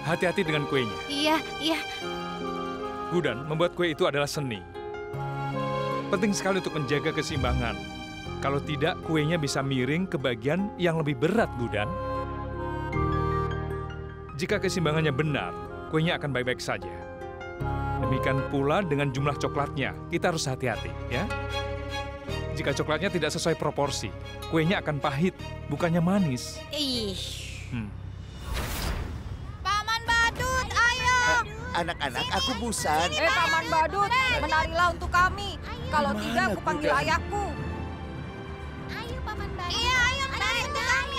hati-hati dengan kuenya. Iya, iya. Gudan, membuat kue itu adalah seni. Penting sekali untuk menjaga keseimbangan. Kalau tidak, kuenya bisa miring ke bagian yang lebih berat, Gudan. Jika keseimbangannya benar, kuenya akan baik-baik saja. Demikian pula dengan jumlah coklatnya, kita harus hati-hati, ya. Jika coklatnya tidak sesuai proporsi, kuenya akan pahit, bukannya manis. Ih. Paman Badut, ayo! Anak-anak, aku busan. Paman Badut, menarilah untuk kami. Kalau Gimana, tidak, aku panggil Gudan? ayahku. Ayo Paman Badut. Iya, ayo menari untuk kami.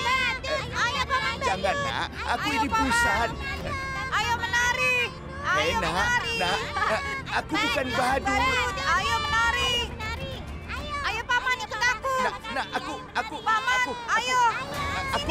Ayo, Paman Badut. Jangan, Nak. Aku Ayo, ini Paman. busan. Ayo menari. Ayo Nak, menari. Nak, aku bukan badut. Ayo menari. Ayo, Paman, ikut aku. Nak, aku. Paman, ayo. Aku.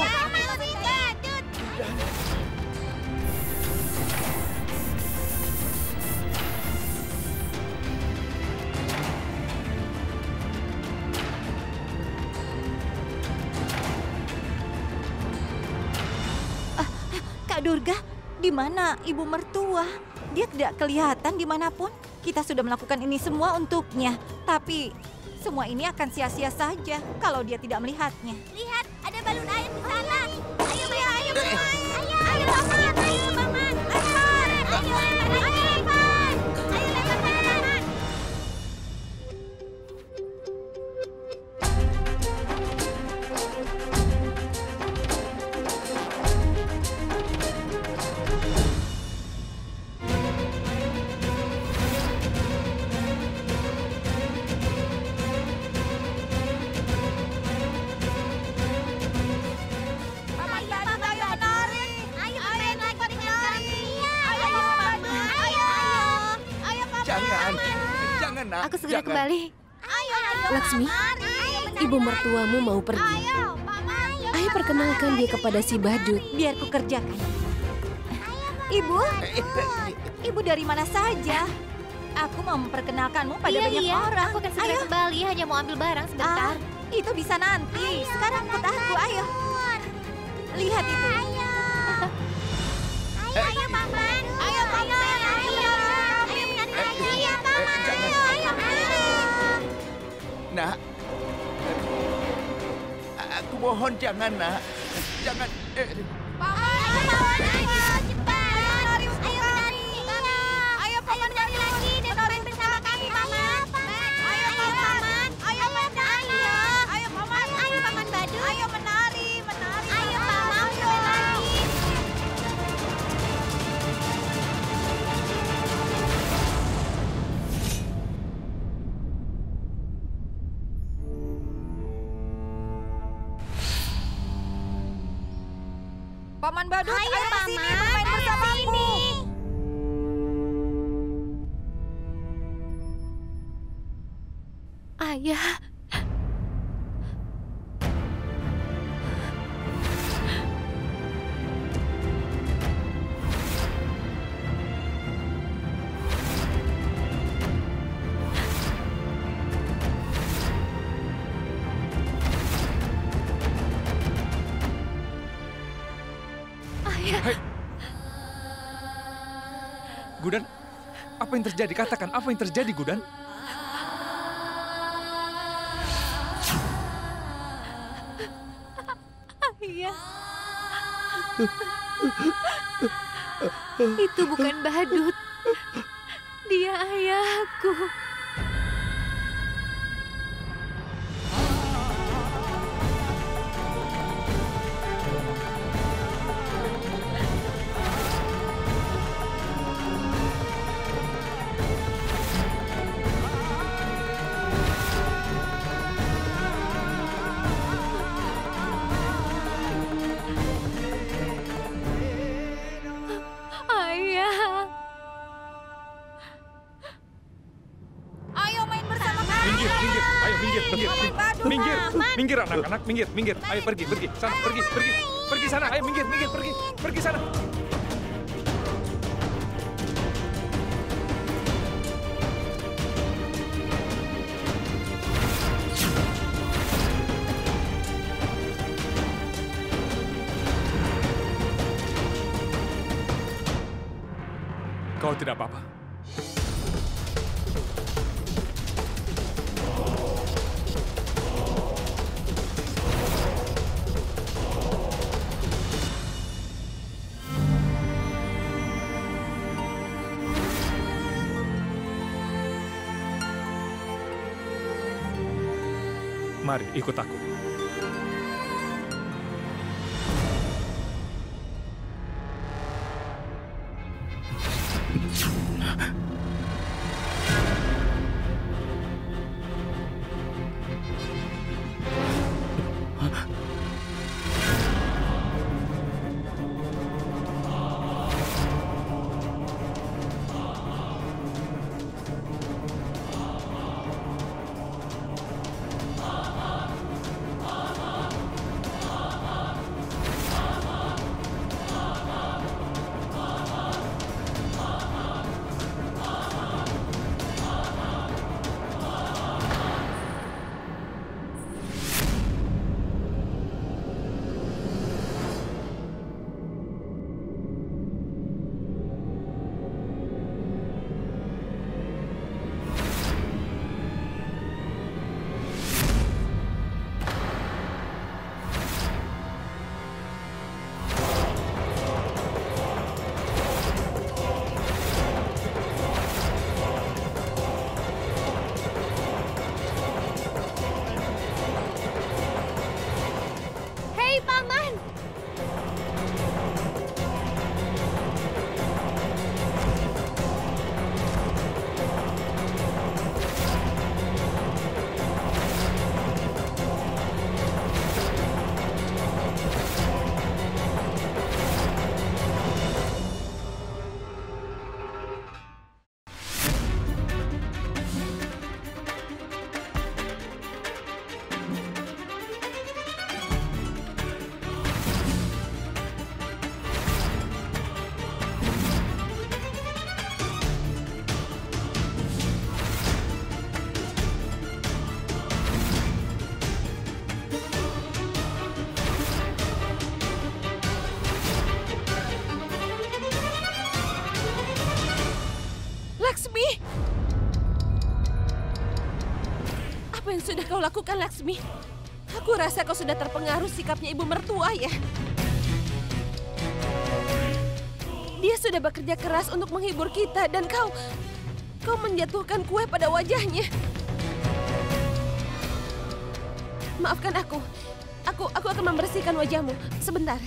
Kak Durga, di mana ibu mertua? Dia tidak kelihatan dimanapun. Kita sudah melakukan ini semua untuknya. Tapi semua ini akan sia-sia saja kalau dia tidak melihatnya. Lihat, ada balon air di sana. Ayo, ayo, ayo, Eh, Paman. Ayo, Paman. Ayo, Paman. Ayo, ayo, Paman. Ayo, lempar Paman. Paman Badut, ayo menari. Ayo bermain lagi dengan kami. Ayo, Paman Badut. Ayo. Ayo, Paman. Jangan, Nak. Aku segera Jangan. kembali. Ayo, Laksmi, ibu mertuamu mau pergi. Ayo, Paman. Ayo perkenalkan dia kepada si badut. Biar ku kerjakan. Ibu, ibu dari mana saja? Aku mau memperkenalkanmu pada Iya, banyak iya. orang. Aku akan segera kembali, hanya mau ambil barang sebentar. Itu bisa nanti. Sekarang ikut aku, ayo. Lihat itu. Ayo, Paman. Ayo, Paman. Ayo, menari lagi. Iya, Paman. Ayo, Nak. Aku mohon jangan, Nak. Jangan. Paman. Ayo, cepat. Menari untuk Ayo, kami. menari. Ayo, Paman, menari lagi dan menari bermain bersama kami, Paman. Ayo, Paman. Ayo, menari. Ayo, Paman. Ayo, Paman Badut. Ayo, menari. Ayo, Paman. Bermain lagi. Paman Badut, Ayo, ayo Paman. sini bermain Ayo bersamaku. sini. Ayah, Gudan, apa yang terjadi? Katakan, apa yang terjadi, Gudan? ayah. Itu bukan badut. Dia ayahku. Ayah. Ayo main bersama kami. Minggir, minggir. Ayo, minggir, minggir. Badut. Minggir, minggir anak-anak, minggir, minggir. Ayo pergi, pergi. Sana, pergi, pergi. Pergi sana, ayo minggir, minggir, pergi. Pergi sana. Kau tidak apa-apa? Mari, ikut aku. Hei, Paman! Laksmi! Apa yang sudah kau lakukan, Laksmi? Aku rasa kau sudah terpengaruh sikapnya ibu mertua ya. Dia sudah bekerja keras untuk menghibur kita dan kau menjatuhkan kue pada wajahnya. Maafkan aku. Aku akan membersihkan wajahmu. Sebentar.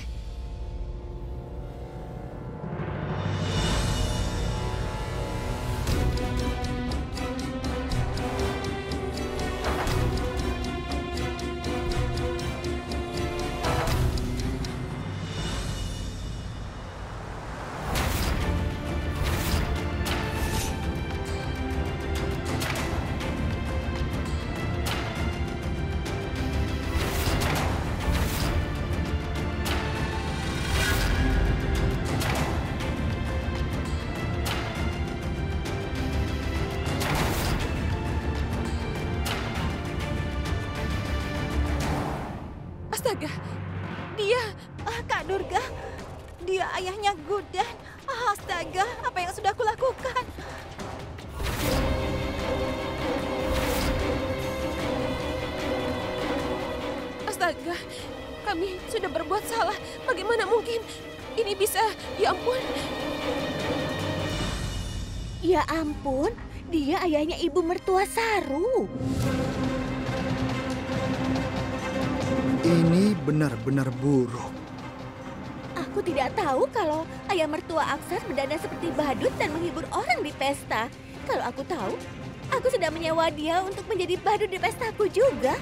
Astaga, dia... Kak Durga, dia ayahnya Gudan. Astaga, apa yang sudah aku lakukan? Astaga, kami sudah berbuat salah. Bagaimana mungkin ini bisa... Ya ampun. Ya ampun, dia ayahnya ibu mertua Saru. Ini benar-benar buruk. Aku tidak tahu kalau ayah mertua Aksar berdandan seperti badut dan menghibur orang di pesta. Kalau aku tahu, aku sudah menyewa dia untuk menjadi badut di pestaku juga.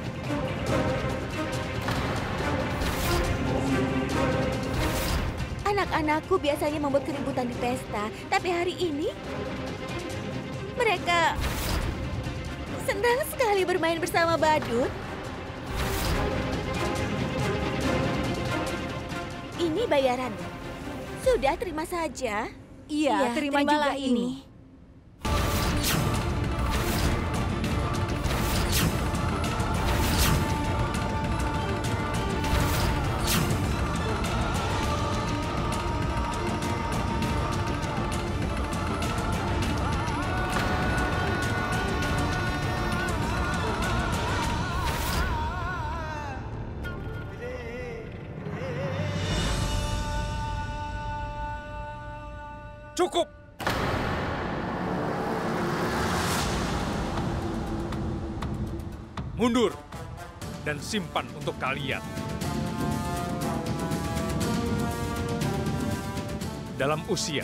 Anak-anakku biasanya membuat keributan di pesta, tapi hari ini mereka senang sekali bermain bersama badut. Ini bayarannya. Sudah, terima saja. Iya, terima juga terimalah ini. Cukup! Mundur dan simpan untuk kalian. Dalam usia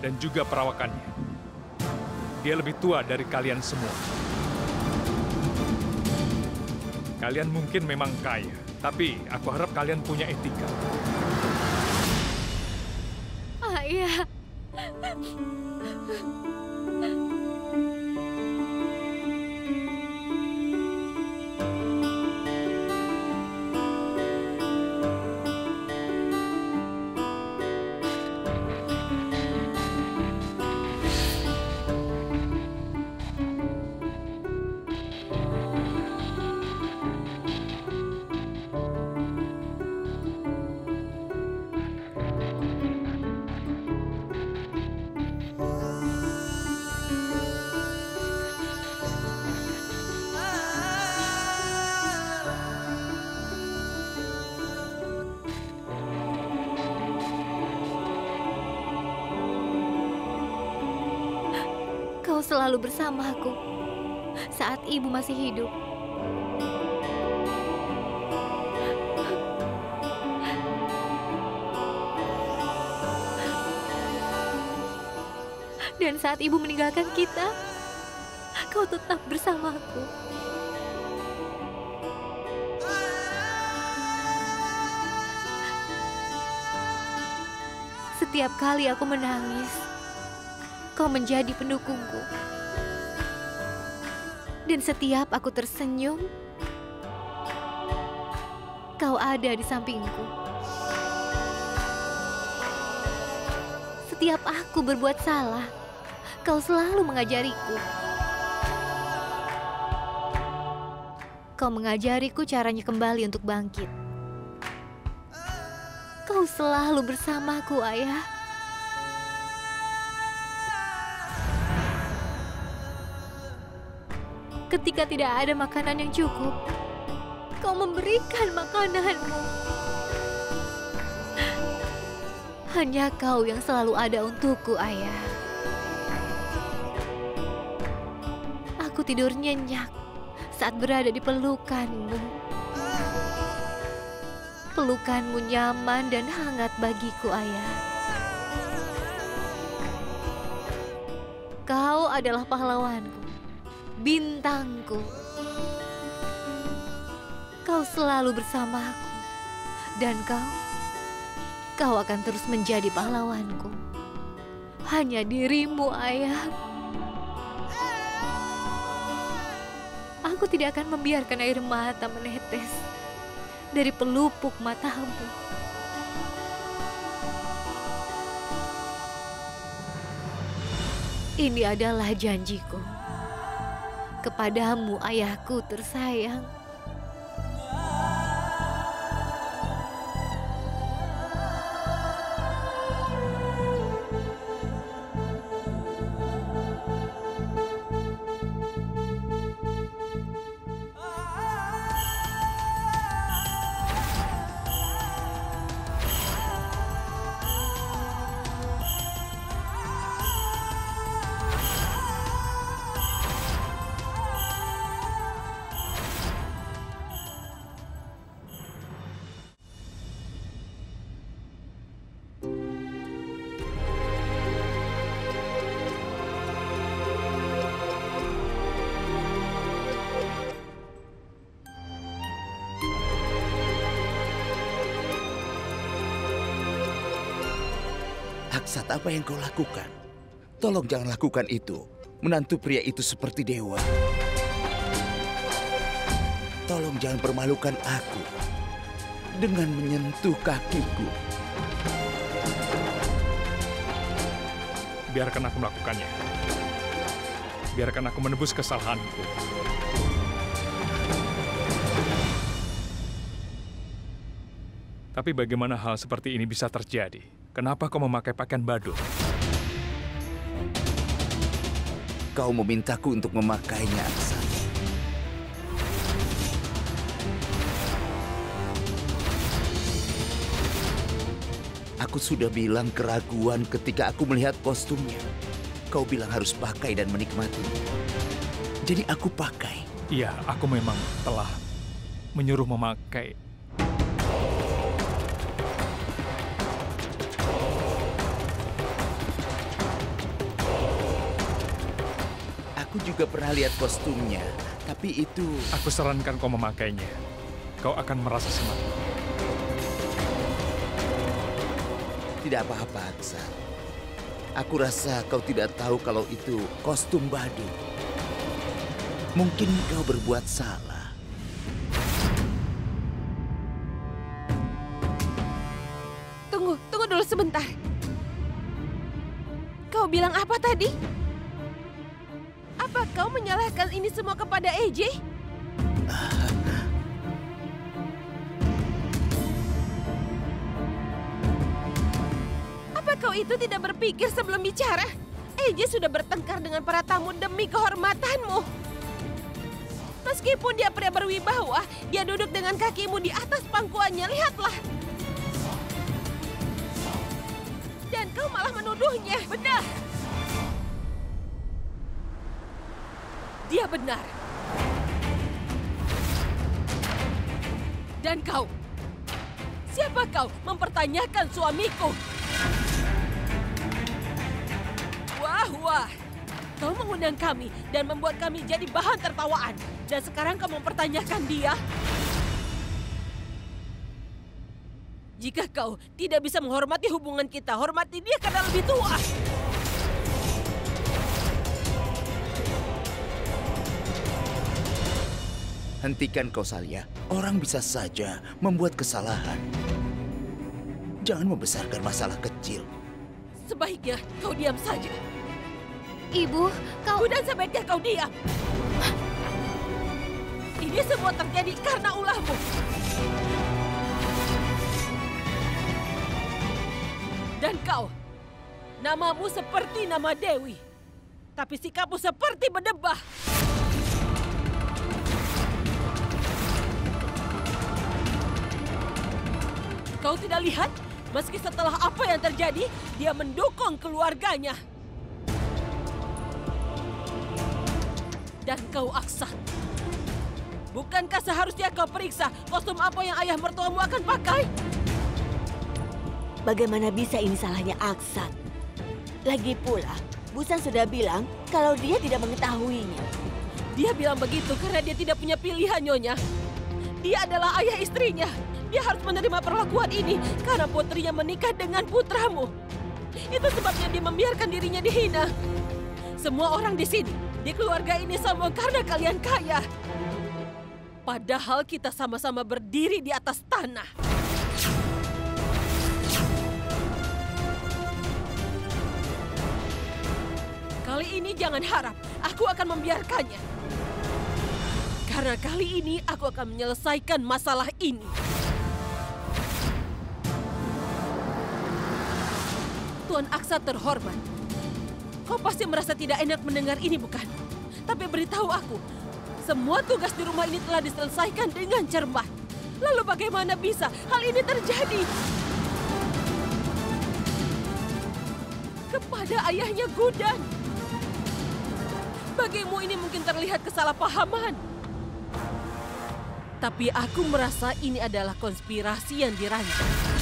dan juga perawakannya, dia lebih tua dari kalian semua. Kalian mungkin memang kaya, tapi aku harap kalian punya etika. Ayah. Kau selalu bersamaku saat ibu masih hidup. Dan saat ibu meninggalkan kita, kau tetap bersamaku. Setiap kali aku menangis, kau menjadi pendukungku. Dan setiap aku tersenyum, kau ada di sampingku. Setiap aku berbuat salah, kau selalu mengajariku. Kau mengajariku caranya kembali untuk bangkit. Kau selalu bersamaku, Ayah. Ketika tidak ada makanan yang cukup, kau memberikan makananmu. Hanya kau yang selalu ada untukku, Ayah. Aku tidur nyenyak saat berada di pelukanmu. Pelukanmu nyaman dan hangat bagiku, Ayah. Kau adalah pahlawanku, bintangku. Kau selalu bersamaku, dan kau akan terus menjadi pahlawanku. Hanya dirimu, Ayah. Aku tidak akan membiarkan air mata menetes dari pelupuk matamu. Ini adalah janjiku kepadamu, ayahku tersayang. Aksat, apa yang kau lakukan? Tolong jangan lakukan itu. Menantu pria itu seperti dewa. Tolong jangan permalukan aku dengan menyentuh kakiku. Biarkan aku melakukannya. Biarkan aku menebus kesalahanku. Tapi bagaimana hal seperti ini bisa terjadi? Kenapa kau memakai pakaian badut? Kau memintaku untuk memakainya, Aksat. Aku sudah bilang keraguan ketika aku melihat kostumnya. Kau bilang harus pakai dan menikmati. Jadi aku pakai. Iya, aku memang telah menyuruh memakai. Aku juga pernah lihat kostumnya, tapi itu... Aku sarankan kau memakainya. Kau akan merasa semangat. Tidak apa-apa, Aksan. Aku rasa kau tidak tahu kalau itu kostum badut. Mungkin kau berbuat salah. Tunggu dulu sebentar. Kau bilang apa tadi? Apa kau menyalahkan ini semua kepada AJ? Apa kau itu tidak berpikir sebelum bicara? AJ sudah bertengkar dengan para tamu demi kehormatanmu. Meskipun dia pria berwibawa, dia duduk dengan kakimu di atas pangkuannya. Lihatlah. Dan kau malah menuduhnya. Benar. Dia benar. Dan kau, siapa kau mempertanyakan suamiku? Wah, kau mengundang kami dan membuat kami jadi bahan tertawaan. Dan sekarang kau mempertanyakan dia? Jika kau tidak bisa menghormati hubungan kita, hormati dia karena lebih tua. Hentikan kau, Salia. Orang bisa saja membuat kesalahan. Jangan membesarkan masalah kecil. Sebaiknya kau diam saja. Ibu, kau... Dan sebaiknya kau diam. Ini semua terjadi karena ulahmu. Dan kau, namamu seperti nama Dewi. Tapi sikapmu seperti berdebah. Kau tidak lihat? Meski setelah apa yang terjadi, dia mendukung keluarganya. Dan kau, Aksan, bukankah seharusnya kau periksa kostum apa yang ayah mertuamu akan pakai? Bagaimana bisa ini salahnya Aksan? Lagi pula, Busan sudah bilang kalau dia tidak mengetahuinya. Dia bilang begitu karena dia tidak punya pilihan, Nyonya. Dia adalah ayah istrinya. Dia harus menerima perlakuan ini karena putrinya menikah dengan putramu. Itu sebabnya dia membiarkan dirinya dihina. Semua orang di sini, di keluarga ini sombong karena kalian kaya. Padahal kita sama-sama berdiri di atas tanah. Kali ini jangan harap aku akan membiarkannya. Karena kali ini aku akan menyelesaikan masalah ini. Tuan Aksa terhormat. Kau pasti merasa tidak enak mendengar ini, bukan? Tapi beritahu aku, semua tugas di rumah ini telah diselesaikan dengan cermat. Lalu bagaimana bisa hal ini terjadi? Kepada ayahnya Gudan. Bagimu ini mungkin terlihat kesalahpahaman. Tapi aku merasa ini adalah konspirasi yang dirancang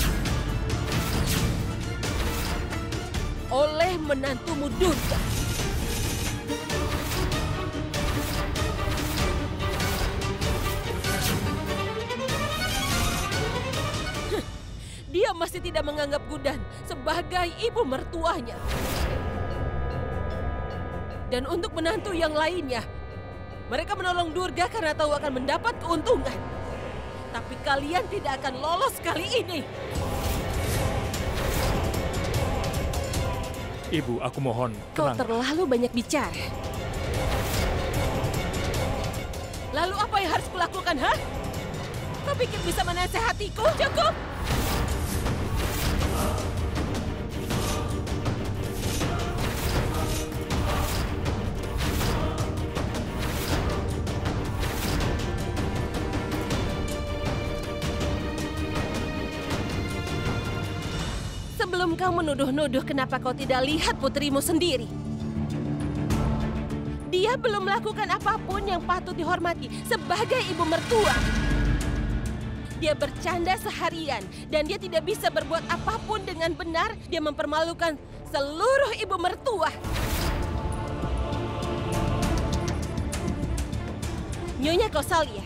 oleh menantumu Durga. Dia masih tidak menganggap Gudan sebagai ibu mertuanya. Dan untuk menantu yang lainnya, mereka menolong Durga karena tahu akan mendapat keuntungan. Tapi kalian tidak akan lolos kali ini. Ibu, aku mohon, Kau tenang. terlalu banyak bicara. Lalu apa yang harus kulakukan, ha? Kau pikir bisa menasehatiku? Cukup! Sebelum kau menuduh-nuduh, kenapa kau tidak lihat putrimu sendiri? Dia belum melakukan apapun yang patut dihormati sebagai ibu mertua. Dia bercanda seharian dan dia tidak bisa berbuat apapun dengan benar. Dia mempermalukan seluruh ibu mertua. Nyonya Kausalya,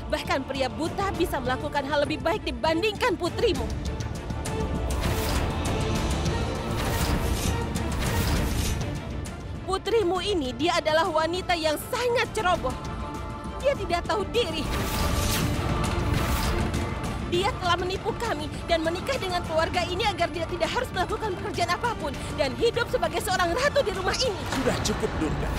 bahkan pria buta bisa melakukan hal lebih baik dibandingkan putrimu. Putrimu ini, dia adalah wanita yang sangat ceroboh. Dia tidak tahu diri. Dia telah menipu kami dan menikah dengan keluarga ini agar dia tidak harus melakukan pekerjaan apapun dan hidup sebagai seorang ratu di rumah ini. Sudah cukup, Durga.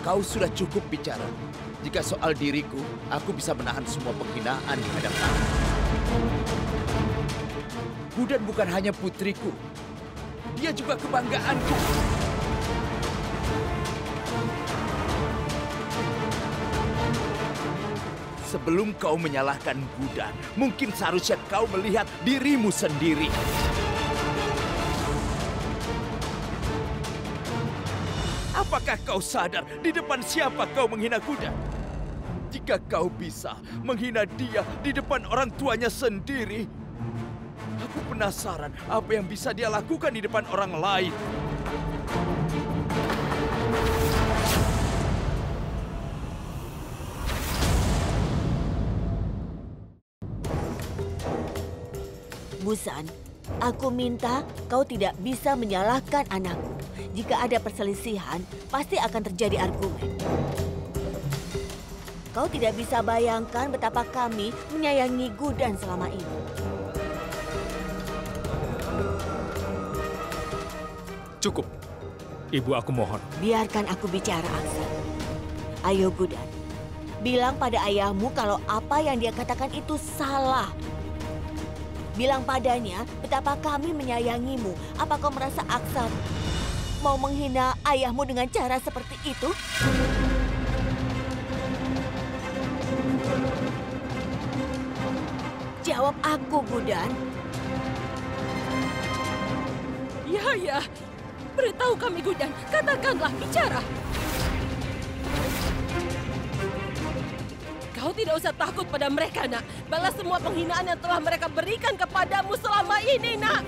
Kau sudah cukup bicara. Jika soal diriku, aku bisa menahan semua penghinaan di hadapanmu. Gudan bukan hanya putriku, dia juga kebanggaanku. Sebelum kau menyalahkan Gudan, mungkin seharusnya kau melihat dirimu sendiri. Apakah kau sadar di depan siapa kau menghina Gudan? Jika kau bisa menghina dia di depan orang tuanya sendiri, aku penasaran apa yang bisa dia lakukan di depan orang lain. Busan, aku minta kau tidak bisa menyalahkan anakku. Jika ada perselisihan, pasti akan terjadi argumen. Kau tidak bisa bayangkan betapa kami menyayangi Gudan selama ini. Cukup. Ibu, aku mohon. Biarkan aku bicara, Aksan. Ayo Gudan, bilang pada ayahmu kalau apa yang dia katakan itu salah. Bilang padanya betapa kami menyayangimu. Apa kau merasa Aksan mau menghina ayahmu dengan cara seperti itu? Jawab aku, Gudan. Ya. Beritahu kami, Gudan. Katakanlah, bicara. Kau tidak usah takut pada mereka, nak. Balas semua penghinaan yang telah mereka berikan kepadamu selama ini, nak.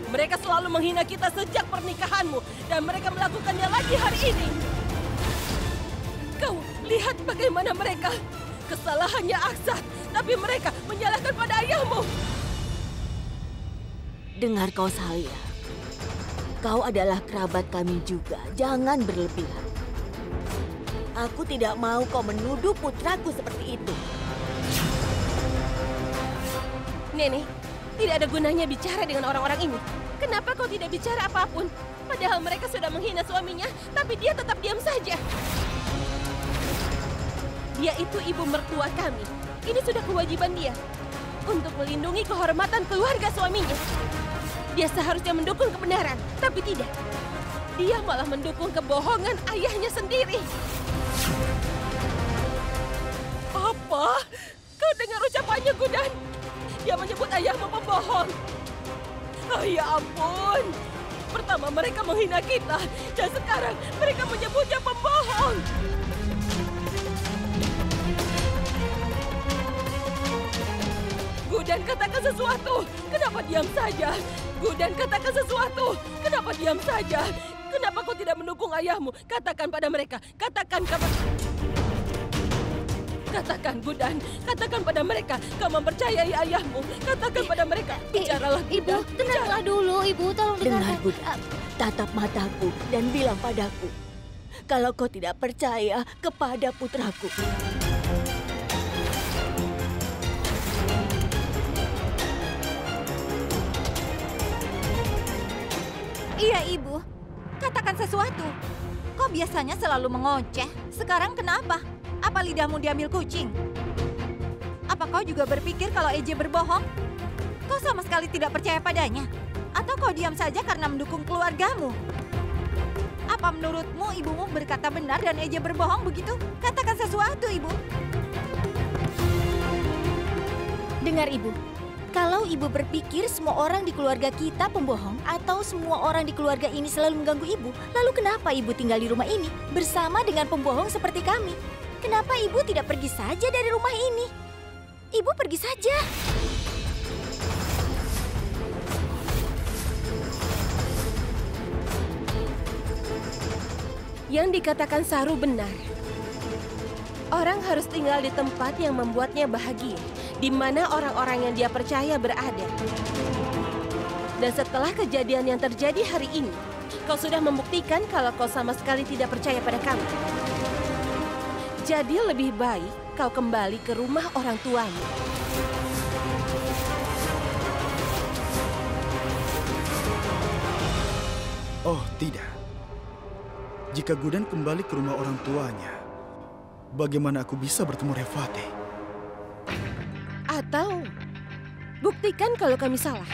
Mereka selalu menghina kita sejak pernikahanmu. Dan mereka melakukannya lagi hari ini. Kau lihat bagaimana mereka. Kesalahannya Aksan, tapi mereka menyalahkan pada ayahmu. Dengar Kausalya, kau adalah kerabat kami juga. Jangan berlebihan. Aku tidak mau kau menuduh putraku seperti itu. Nenek, tidak ada gunanya bicara dengan orang-orang ini. Kenapa kau tidak bicara apapun? Padahal mereka sudah menghina suaminya, tapi dia tetap diam saja. Dia itu ibu mertua kami. Ini sudah kewajiban dia untuk melindungi kehormatan keluarga suaminya. Dia seharusnya mendukung kebenaran, tapi tidak. Dia malah mendukung kebohongan ayahnya sendiri. Apa? Kau dengar ucapannya, Gudan? Dia menyebut ayahmu pembohong. Oh, ya ampun. Pertama mereka menghina kita, dan sekarang mereka menyebutnya pembohong. Gudan, katakan sesuatu. Kenapa diam saja? Gudan, katakan sesuatu. Kenapa diam saja? Kenapa kau tidak mendukung ayahmu? Katakan pada mereka. Katakan. Katakan, Gudan. Katakan pada mereka. Kau mempercayai ayahmu. Katakan pada mereka. Bicaralah, Gudan. Ibu, tenanglah dulu. Ibu, tolong Dengar, dengarkan. Gudan. Tatap mataku dan bilang padaku. Kalau kau tidak percaya kepada putraku. Iya, Ibu. Katakan sesuatu. Kau biasanya selalu mengoceh. Sekarang kenapa? Apa lidahmu diambil kucing? Apa kau juga berpikir kalau EJ berbohong? Kau sama sekali tidak percaya padanya? Atau kau diam saja karena mendukung keluargamu? Apa Apa menurutmu ibumu berkata benar dan Eja berbohong begitu? Katakan sesuatu, Ibu. Dengar Ibu, kalau Ibu berpikir semua orang di keluarga kita pembohong atau semua orang di keluarga ini selalu mengganggu Ibu, lalu kenapa Ibu tinggal di rumah ini bersama dengan pembohong seperti kami? Kenapa Ibu tidak pergi saja dari rumah ini? Ibu pergi saja. Yang dikatakan Saru benar. Orang harus tinggal di tempat yang membuatnya bahagia, di mana orang-orang yang dia percaya berada. Dan setelah kejadian yang terjadi hari ini, kau sudah membuktikan kalau kau sama sekali tidak percaya pada kami. Jadi lebih baik kau kembali ke rumah orang tuamu. Oh, tidak. Jika Gudan kembali ke rumah orang tuanya, bagaimana aku bisa bertemu Revati? Atau buktikan kalau kami salah.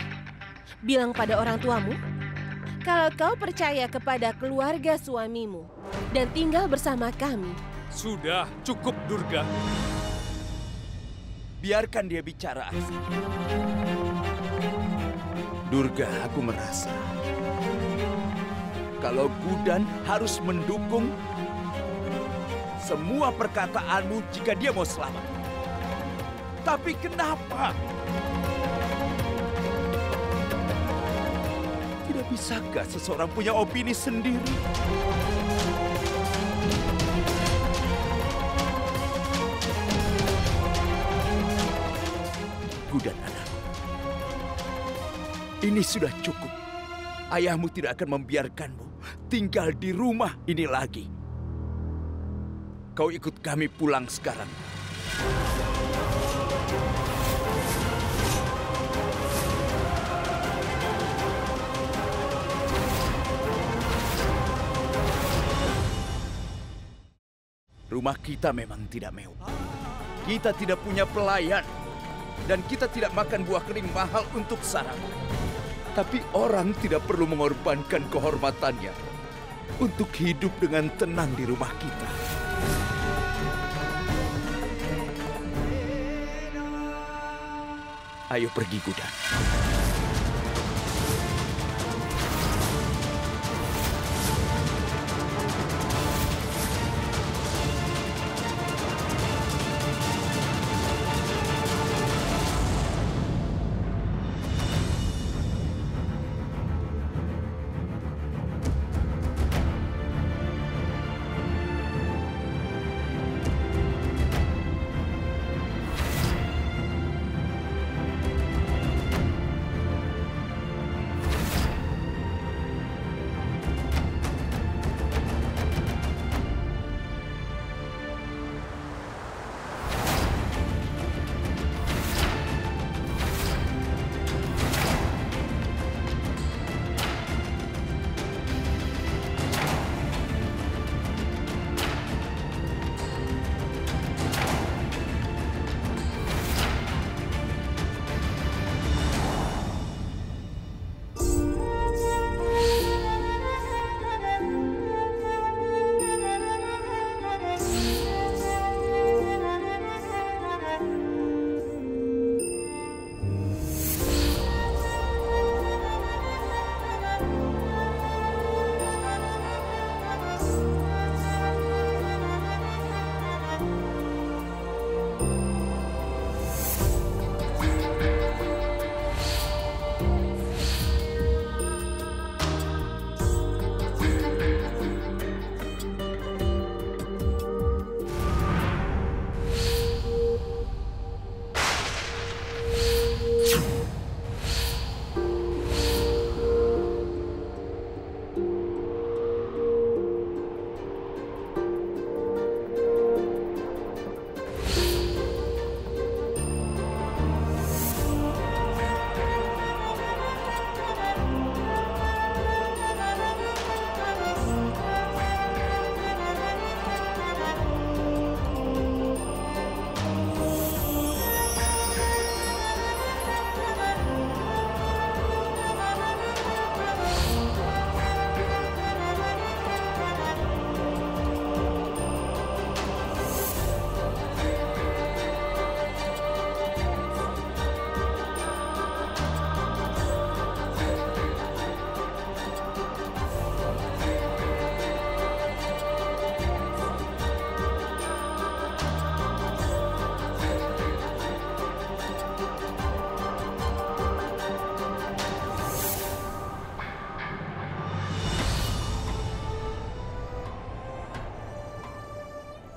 Bilang pada orang tuamu kalau kau percaya kepada keluarga suamimu dan tinggal bersama kami. Sudah, cukup Durga. Biarkan dia bicara, Aksa. Durga, aku merasa kalau Gudan harus mendukung semua perkataanmu jika dia mau selamat. Tapi kenapa? Tidak bisakah seseorang punya opini sendiri? Gudan anakku, ini sudah cukup. Ayahmu tidak akan membiarkanmu tinggal di rumah ini lagi. Kau ikut kami pulang sekarang. Rumah kita memang tidak mewah. Kita tidak punya pelayan. Dan kita tidak makan buah kering mahal untuk sarapan. Tapi orang tidak perlu mengorbankan kehormatannya untuk hidup dengan tenang di rumah kita. Ayo pergi, Gudan.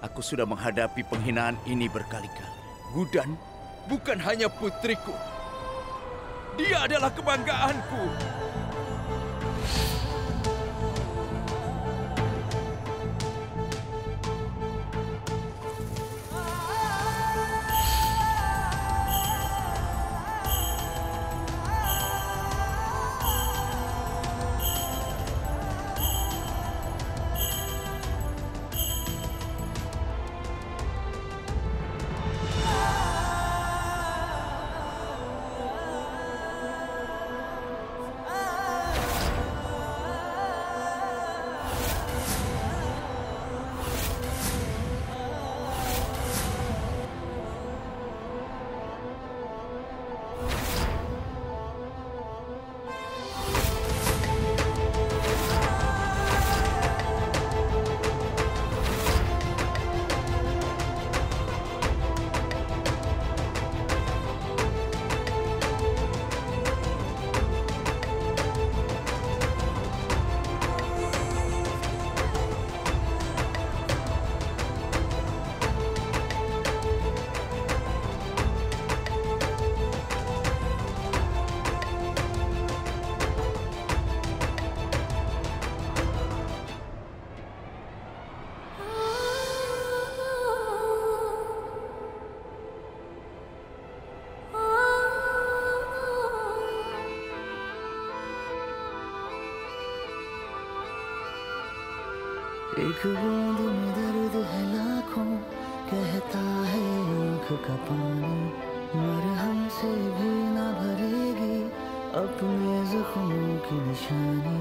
Aku sudah menghadapi penghinaan ini berkali-kali. Gudan bukan hanya putriku. Dia adalah kebanggaanku. एक बूंद में दर्द है लाखों, कहता है आँख का पानी, मरहम से भी ना भरेगी अपने जख्मों की निशानी।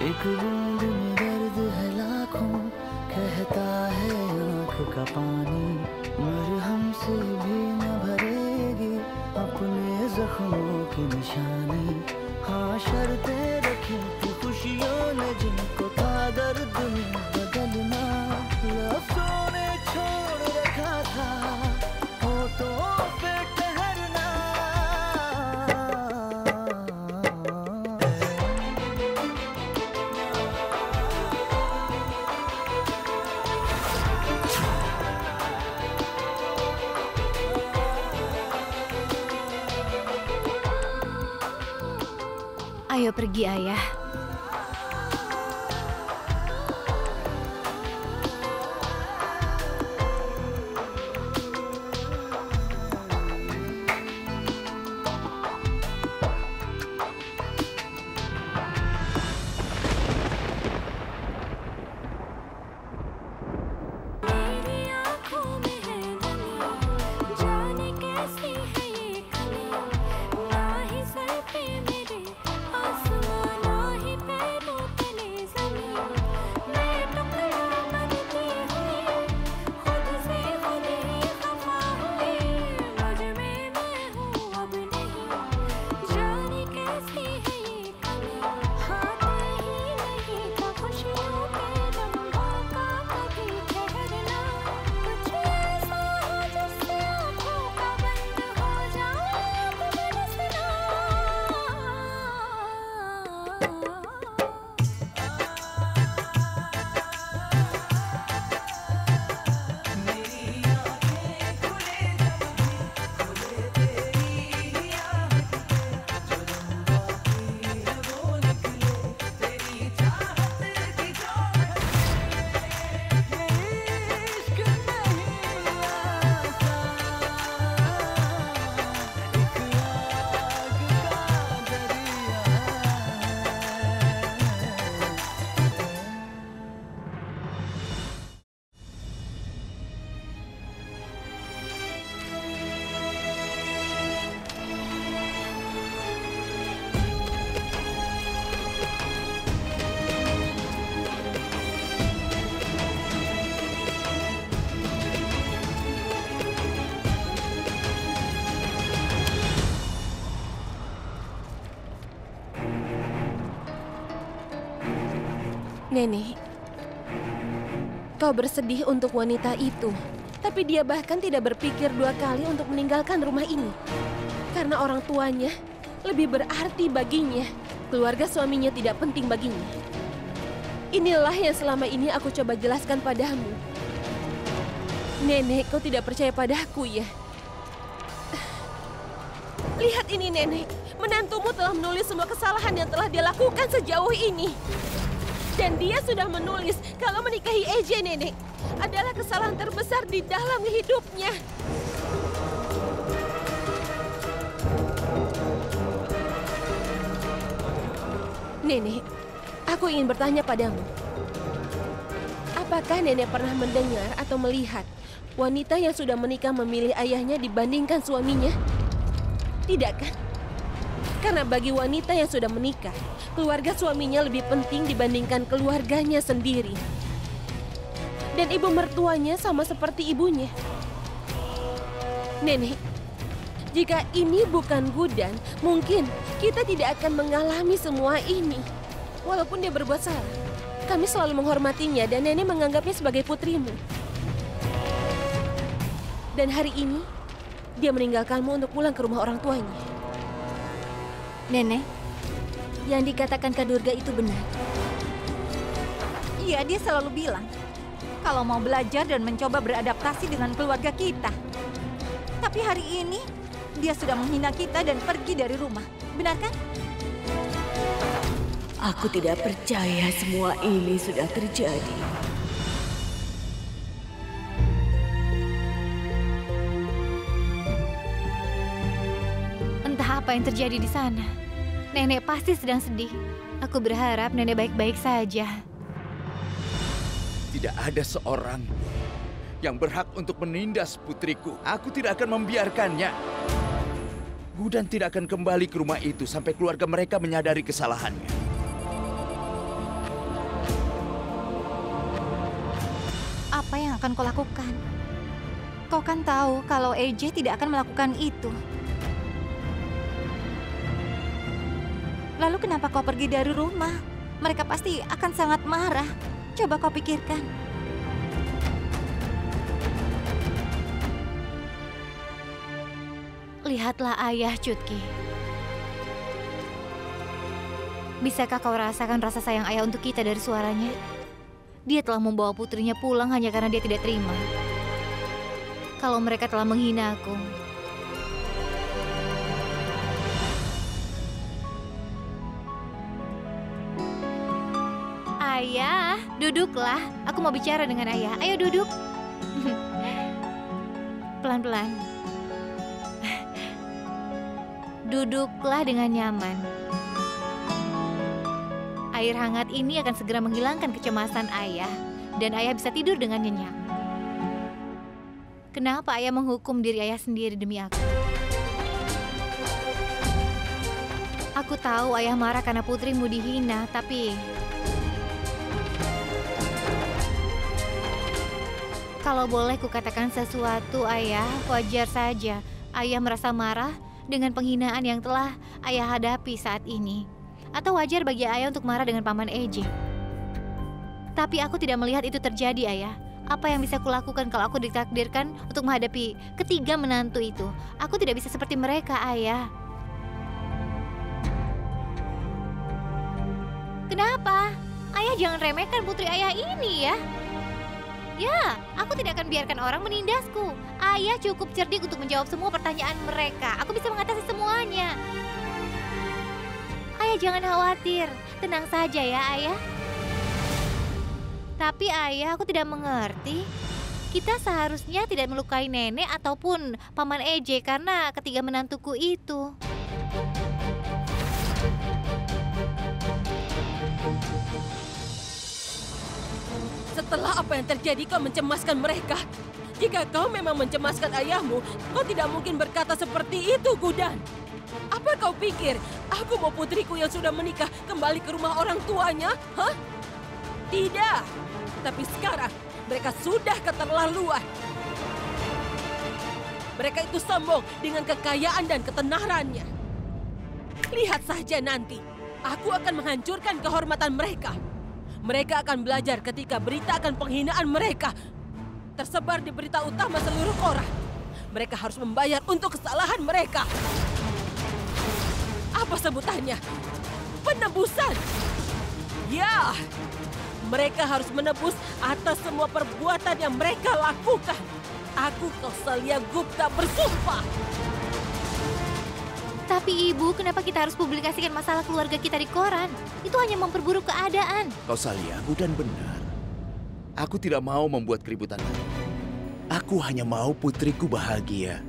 एक बूंद में दर्द है लाखों, कहता है आँख का पानी, मरहम से भी न भरेगी अपने जख्मों की निशानी। हाँ शर्तें रखी थी खुशियों ने जिनको था दर्द में बदलना, लफ्ज़ों ने छोड़ रखा था होठों पे ठहरना। Ayo pergi, Ayah. Nenek, Kau bersedih untuk wanita itu, tapi dia bahkan tidak berpikir 2 kali untuk meninggalkan rumah ini. Karena orang tuanya lebih berarti baginya. Keluarga suaminya tidak penting baginya. Inilah yang selama ini aku coba jelaskan padamu. Nenek, kau tidak percaya padaku ya? Lihat ini, Nenek. Menantumu telah menulis semua kesalahan yang telah dia lakukan sejauh ini. Dan dia sudah menulis kalau menikahi EJ, Nenek, adalah kesalahan terbesar di dalam hidupnya. Nenek, aku ingin bertanya padamu. Apakah Nenek pernah mendengar atau melihat wanita yang sudah menikah memilih ayahnya dibandingkan suaminya? Tidak kan? Karena bagi wanita yang sudah menikah, keluarga suaminya lebih penting dibandingkan keluarganya sendiri. Dan ibu mertuanya sama seperti ibunya. Nenek, jika ini bukan Gudan, mungkin kita tidak akan mengalami semua ini. Walaupun dia berbuat salah, kami selalu menghormatinya dan Nenek menganggapnya sebagai putrimu. Dan hari ini, dia meninggalkanmu untuk pulang ke rumah orang tuanya. Nenek, Yang dikatakan Kak Durga itu benar. iya dia selalu bilang kalau mau belajar dan mencoba beradaptasi dengan keluarga kita. Tapi hari ini dia sudah menghina kita dan pergi dari rumah. Benar kan? Aku tidak percaya semua ini sudah terjadi. Entah apa yang terjadi di sana. Nenek pasti sedang sedih. Aku berharap nenek baik-baik saja. Tidak ada seorang yang berhak untuk menindas putriku. Aku tidak akan membiarkannya. Gudan tidak akan kembali ke rumah itu sampai keluarga mereka menyadari kesalahannya. Apa yang akan kau lakukan? Kau kan tahu kalau EJ tidak akan melakukan itu. Lalu kenapa kau pergi dari rumah? Mereka pasti akan sangat marah. Coba kau pikirkan. Lihatlah ayah, Cutki. Bisakah kau rasakan rasa sayang ayah untuk kita dari suaranya? Dia telah membawa putrinya pulang hanya karena dia tidak terima. Kalau mereka telah menghina aku, Ayah, duduklah. Aku mau bicara dengan ayah. Ayo duduk. Pelan-pelan. Duduklah dengan nyaman. Air hangat ini akan segera menghilangkan kecemasan ayah. Dan ayah bisa tidur dengan nyenyak. Kenapa ayah menghukum diri ayah sendiri demi aku? Aku tahu ayah marah karena putrimu dihina, tapi kalau boleh kukatakan sesuatu, ayah, wajar saja ayah merasa marah dengan penghinaan yang telah ayah hadapi saat ini. Atau wajar bagi ayah untuk marah dengan paman EJ. Tapi aku tidak melihat itu terjadi, ayah. Apa yang bisa kulakukan kalau aku ditakdirkan untuk menghadapi ketiga menantu itu? Aku tidak bisa seperti mereka, ayah. Kenapa? Ayah jangan remehkan putri ayah ini ya. Ya, aku tidak akan biarkan orang menindasku. Ayah cukup cerdik untuk menjawab semua pertanyaan mereka. Aku bisa mengatasi semuanya. Ayah jangan khawatir. Tenang saja ya, ayah. Tapi ayah, aku tidak mengerti. Kita seharusnya tidak melukai nenek ataupun paman EJ karena ketiga menantuku itu. Setelah apa yang terjadi, kau mencemaskan mereka. Jika kau memang mencemaskan ayahmu, kau tidak mungkin berkata seperti itu, Gudan. Apa kau pikir aku mau putriku yang sudah menikah kembali ke rumah orang tuanya? Hah? Tidak. Tapi sekarang mereka sudah keterlaluan. Mereka itu sombong dengan kekayaan dan ketenarannya. Lihat saja nanti, aku akan menghancurkan kehormatan mereka. Mereka akan belajar ketika berita akan penghinaan mereka tersebar di berita utama seluruh koran. Mereka harus membayar untuk kesalahan mereka. Apa sebutannya? Penebusan. Ya, mereka harus menebus atas semua perbuatan yang mereka lakukan. Aku, Kausalya Gupta, bersumpah. Tapi Ibu, kenapa kita harus publikasikan masalah keluarga kita di koran? Itu hanya memperburuk keadaan. Kausalya, Gudan benar. Aku tidak mau membuat keributan lagi. Aku hanya mau putriku bahagia.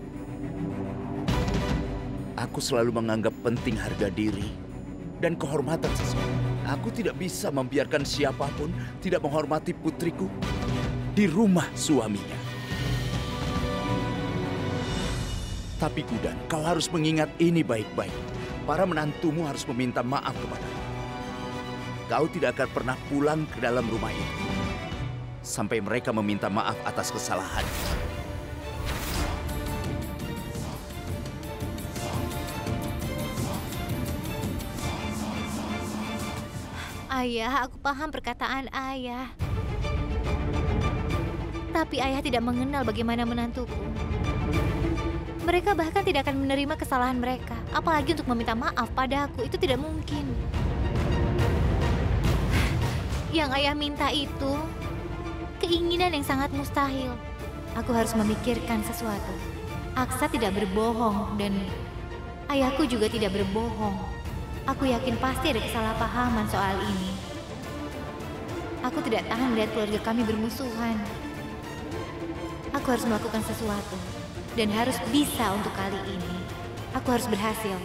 Aku selalu menganggap penting harga diri dan kehormatan seseorang. Aku tidak bisa membiarkan siapapun tidak menghormati putriku di rumah suaminya. Tapi Gudan, kau harus mengingat ini baik-baik. Para menantumu harus meminta maaf kepadamu. Kau tidak akan pernah pulang ke dalam rumah itu sampai mereka meminta maaf atas kesalahan. Ayah, aku paham perkataan ayah. Tapi ayah tidak mengenal bagaimana menantuku. Mereka bahkan tidak akan menerima kesalahan mereka. Apalagi untuk meminta maaf padaku, itu tidak mungkin. Yang ayah minta itu keinginan yang sangat mustahil. Aku harus memikirkan sesuatu. Aksa tidak berbohong dan ayahku juga tidak berbohong. Aku yakin pasti ada kesalahpahaman soal ini. Aku tidak tahan melihat keluarga kami bermusuhan. Aku harus melakukan sesuatu dan harus bisa untuk kali ini. Aku harus berhasil.